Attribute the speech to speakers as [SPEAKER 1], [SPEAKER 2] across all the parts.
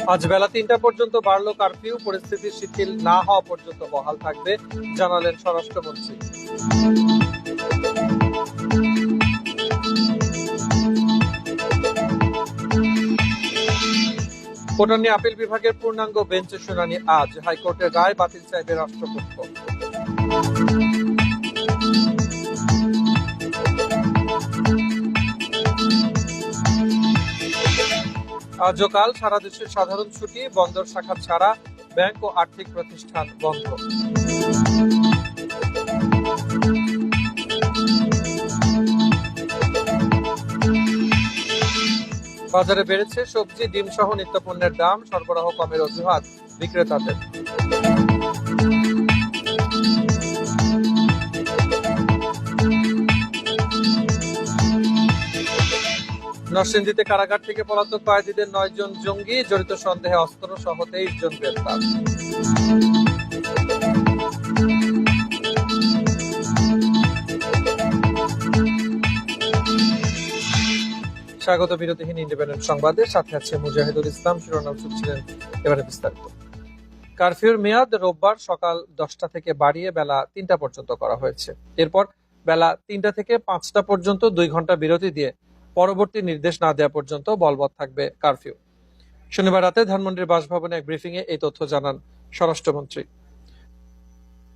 [SPEAKER 1] আজ বেলা ৩টা পর্যন্ত বাড়ল কারফিউ, পরিস্থিতি শিথিল না হওয়া পর্যন্ত বহাল থাকবে, জানালেন স্বরাষ্ট্রমন্ত্রী। ভোটার নিয়ে আপিল বিভাগের পূর্ণাঙ্গ বেঞ্চে শুনানি আজ, হাইকোর্টের রায় বাতিল চাইবে রাষ্ট্রপক্ষ। আজ ও কাল সারা দেশের সাধারণ ছুটি, বন্দর শাখা ছাড়া ব্যাংক ও আর্থিক প্রতিষ্ঠান বন্ধ। বাজারে বেড়েছে সবজি, ডিম সহ নিত্যপণ্যের দাম, সরবরাহ কমের অজুহাত বিক্রেতাদের। নরসিংদীতে কারাগার থেকে পলাতক কয়েদিদের 9 জন জঙ্গি, জড়িত সন্দেহে অস্ত্র সহ 23 জন গ্রেপ্তার। স্বাগত বিরতিহীন ইন্ডিপেন্ডেন্ট সংবাদের সাথে আছে মুজাহিদুল ইসলাম। শিরোনাম শুনছিলেন, এবারে বিস্তারিত। কারফিউর মেয়াদ রোববার সকাল 10টা থেকে বাড়িয়ে বেলা 3টা পর্যন্ত করা হয়েছে। এরপর বেলা 3টা থেকে 5টা পর্যন্ত 2 ঘন্টা বিরতি দিয়ে পরবর্তী নির্দেশ না দেওয়া পর্যন্ত বলবৎ থাকবে কারফিউ। শনিবার রাতে ধানমন্ডির বাসভবনে এক ব্রিফিং এ এই তথ্য জানান স্বরাষ্ট্রমন্ত্রী।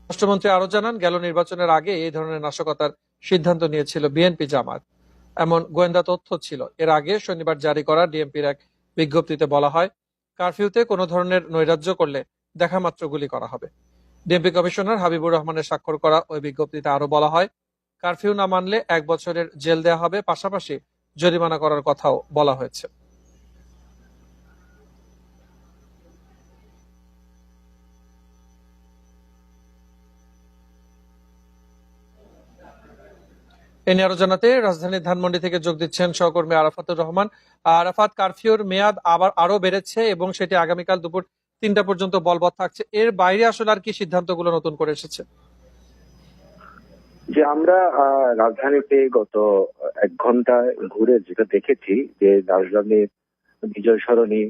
[SPEAKER 1] স্বরাষ্ট্রমন্ত্রী আরো জানান, গেল নির্বাচনের আগে এই ধরনের নাশকতার সিদ্ধান্ত নিয়েছিল বিএনপি জামাত, এমন গোয়েন্দা তথ্য ছিল। এর আগে শনিবার জারি করা ডিএমপির এক বিজ্ঞপ্তিতে বলা হয়, কারফিউতে কোনো ধরনের নৈরাজ্য করলে দেখা মাত্র গুলি করা হবে। ডিএমপি কমিশনার হাবিবুর রহমানের স্বাক্ষর করা ওই বিজ্ঞপ্তিতে আরো বলা হয়, কারফিউ না মানলে 1 বছরের জেল দেওয়া হবে, পাশাপাশি জরিমানা করার কথাও বলা হয়েছে। এ নিয়ে আরো জানাতে রাজধানীর ধানমন্ডি থেকে যোগ দিচ্ছেন সহকর্মী আরাফাতুর রহমান। আরাফাত, কারফিউর মেয়াদ আরো বেড়েছে এবং সেটি আগামীকাল দুপুর 3টা পর্যন্ত বলবৎ থাকছে। এর বাইরে আসলে আর কি সিদ্ধান্তগুলো নতুন করে এসেছে?
[SPEAKER 2] যে আমরা রাজধানীতে গত 1 ঘন্টা ঘুরে যেটা দেখেছি, যে রাজধানীর বিজয় সরণি,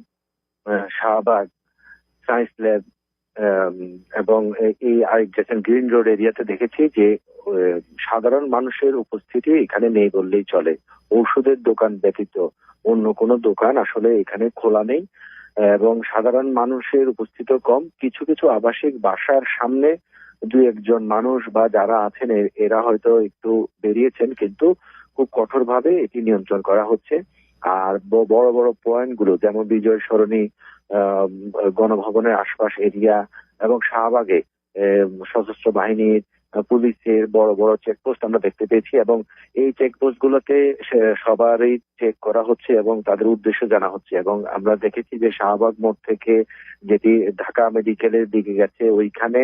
[SPEAKER 2] শাহবাগ, সায়েন্স ল্যাব এবং এই আরেক যেখানে গ্রিন রোড এরিয়াতে দেখেছি যে সাধারণ মানুষের উপস্থিতি এখানে নেই বললেই চলে। ঔষধের দোকান ব্যতীত অন্য কোনো দোকান আসলে এখানে খোলা নেই এবং সাধারণ মানুষের উপস্থিতি কম। কিছু কিছু আবাসিক বাসার সামনে 2-1 জন মানুষ বা যারা আছেন এরা হয়তো একটু বেরিয়েছেন, কিন্তু খুব কঠোরভাবে এটি নিয়ন্ত্রণ করা হচ্ছে। আর বড় বড় পয়েন্ট গুলো যেমন বিজয় সরণি, গণভবনের আশপাশ এরিয়া এবং শাহবাগে সশস্ত্র বাহিনীর, পুলিশের বড় বড় চেকপোস্ট আমরা দেখতে পেয়েছি এবং এই চেকপোস্ট গুলোতে সবারই চেক করা হচ্ছে এবং তাদের উদ্দেশ্য জানা হচ্ছে। এবং আমরা দেখেছি যে শাহবাগ মোড় থেকে যেটি ঢাকা মেডিকেলের দিকে গেছে, ওইখানে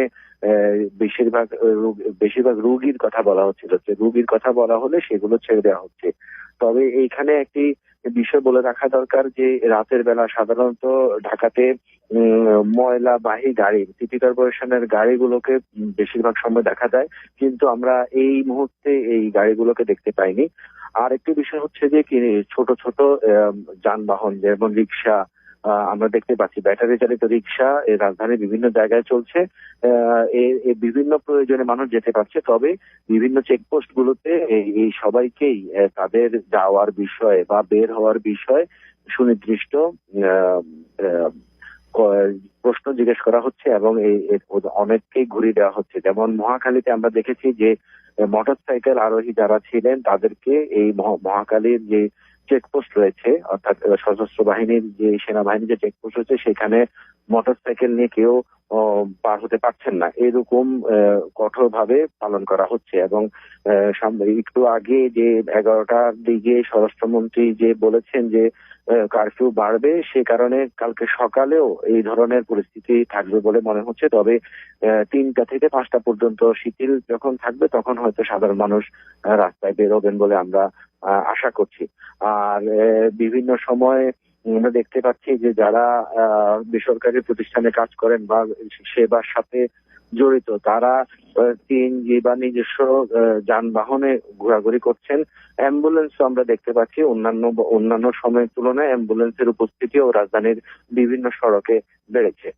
[SPEAKER 2] বেশিরভাগ রুগীর কথা বলা হচ্ছিল, যে রুগীর কথা বলা হলে সেগুলো ছেড়ে দেওয়া হচ্ছে। তবে এইখানে একটি বিষয় বলে রাখা দরকার, যে রাতের বেলা সাধারণত ঢাকাতে ময়লাবাহী গাড়ি, সিটি কর্পোরেশনের গাড়িগুলোকে বেশিরভাগ সময় দেখা যায়, কিন্তু আমরা এই মুহূর্তে এই গাড়িগুলোকে দেখতে পাইনি। আর একটি বিষয় হচ্ছে যে ছোট ছোট যানবাহন যেমন রিক্সা আমরা দেখতে পাচ্ছি, ব্যাটারি চালিত রিক্সা রাজধানীর বিভিন্ন জায়গায় চলছে। বিভিন্ন প্রয়োজনে মানুষ যেতে পারছে, তবে বিভিন্ন চেকপোস্ট গুলোতে এই সবাইকেই তাদের যাওয়ার বিষয়ে বা বের হওয়ার বিষয়ে সুনির্দিষ্ট প্রশ্ন জিজ্ঞেস করা হচ্ছে এবং অনেককেই ঘুরিয়ে দেওয়া হচ্ছে। যেমন মহাখালীতে আমরা দেখেছি যে মোটরসাইকেল আরোহী যারা ছিলেন তাদেরকে এই মহাখালীর যে চেকপোস্ট রয়েছে, অর্থাৎ সশস্ত্র বাহিনীর যে সেনাবাহিনীর যে চেকপোস্ট রয়েছে, সেখানে মোটরসাইকেল নিয়ে কেউ পার হতে পারছেন না, এরকম কঠোর ভাবে পালন করা হচ্ছে। এবং একটু আগে যে 11টার দিকে স্বরাষ্ট্রমন্ত্রী যে বলেছেন যে কারফিউ বাড়বে, সে কারণে কালকে সকালেও এই ধরনের পরিস্থিতি থাকবে বলে মনে হচ্ছে। তবে 3টা থেকে 5টা পর্যন্ত শিথিল যখন থাকবে তখন হয়তো সাধারণ মানুষ রাস্তায় বেরোবেন বলে আমরা আশা করছি। আর বিভিন্ন সময় আমরা দেখতে পাচ্ছি যে যারা বেসরকারি প্রতিষ্ঠানে কাজ করেন বা সেবার সাথে জড়িত তারা সিএনজি বা নিজস্ব যানবাহনে ঘোরাঘুরি করছেন। অ্যাম্বুলেন্স আমরা দেখতে পাচ্ছি, অন্যান্য সময়ের তুলনায় অ্যাম্বুলেন্সের উপস্থিতিও রাজধানীর বিভিন্ন সড়কে বেড়েছে।